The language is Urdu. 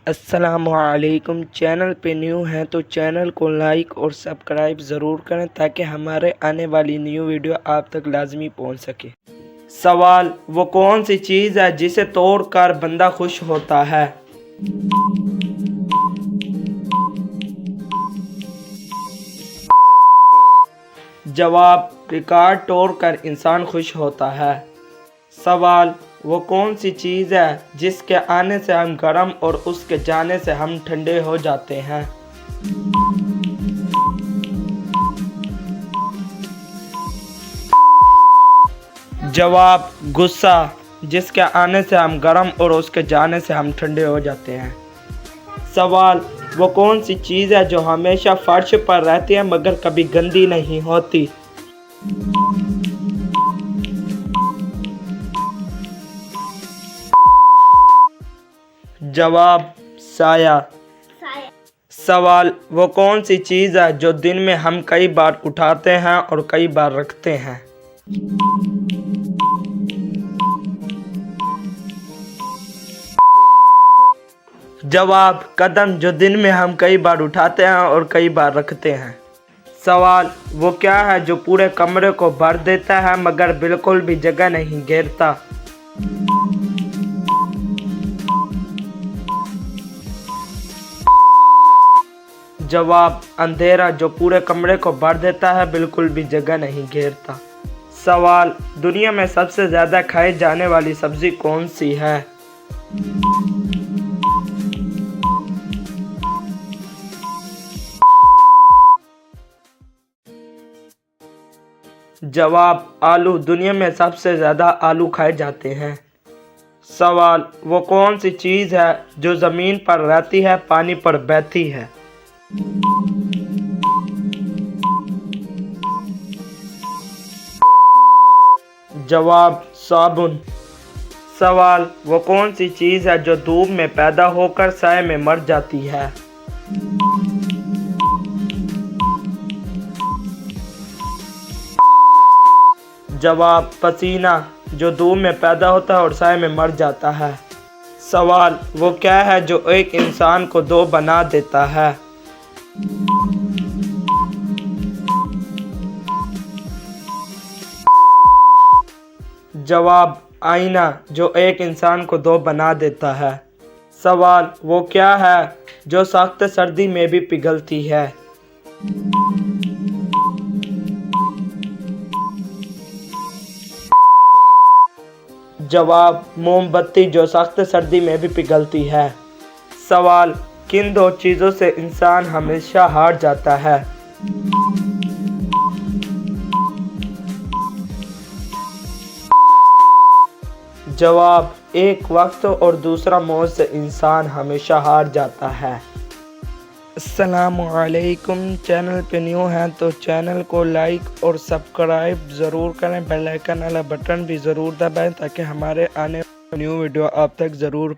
السلام علیکم۔ چینل پہ نیو ہیں تو چینل کو لائک اور سبسکرائب ضرور کریں تاکہ ہمارے آنے والی نیو ویڈیو آپ تک لازمی پہنچ سکے۔ سوال: وہ کون سی چیز ہے جسے توڑ کر بندہ خوش ہوتا ہے؟ جواب: ریکارڈ توڑ کر انسان خوش ہوتا ہے۔ سوال: وہ کون سی چیز ہے جس کے آنے سے ہم گرم اور اس کے جانے سے ہم ٹھنڈے ہو جاتے ہیں؟ جواب: غصہ، جس کے آنے سے ہم گرم اور اس کے جانے سے ہم ٹھنڈے ہو جاتے ہیں۔ سوال: وہ کون سی چیز ہے جو ہمیشہ فرش پر رہتی ہے مگر کبھی گندی نہیں ہوتی؟ جواب: سایہ۔ سوال: وہ کون سی چیز ہے جو دن میں ہم کئی بار اٹھاتے ہیں اور کئی بار رکھتے ہیں؟ جواب: قدم، جو دن میں ہم کئی بار اٹھاتے ہیں اور کئی بار رکھتے ہیں۔ سوال: وہ کیا ہے جو پورے کمرے کو بھر دیتا ہے مگر بالکل بھی جگہ نہیں گھیرتا؟ جواب: اندھیرا، جو پورے کمرے کو بھر دیتا ہے بالکل بھی جگہ نہیں گھیرتا۔ سوال: دنیا میں سب سے زیادہ کھائی جانے والی سبزی کون سی ہے؟ جواب: آلو، دنیا میں سب سے زیادہ آلو کھائے جاتے ہیں۔ سوال: وہ کون سی چیز ہے جو زمین پر رہتی ہے پانی پر بہتی ہے؟ جواب: صابن۔ سوال: وہ کون سی چیز ہے جو دھوپ میں پیدا ہو کر سائے میں مر جاتی ہے؟ جواب: پسینہ، جو دھوپ میں پیدا ہوتا ہے اور سائے میں مر جاتا ہے۔ سوال: وہ کیا ہے جو ایک انسان کو دو بنا دیتا ہے؟ جواب: آئینہ، جو ایک انسان کو دو بنا دیتا ہے۔ سوال: وہ کیا ہے جو سخت سردی میں بھی پگھلتی ہے؟ جواب: موم بتی، جو سخت سردی میں بھی پگھلتی ہے۔ سوال: کن دو چیزوں سے انسان ہمیشہ ہار جاتا ہے؟ جواب: ایک وقت اور دوسرا موت سے انسان ہمیشہ ہار جاتا ہے۔ السلام علیکم۔ چینل پہ نیو ہیں تو چینل کو لائک اور سبسکرائب ضرور کریں، بیل آئیکن والا بٹن بھی ضرور دبائیں تاکہ ہمارے آنے والی نیو ویڈیو آپ تک ضرور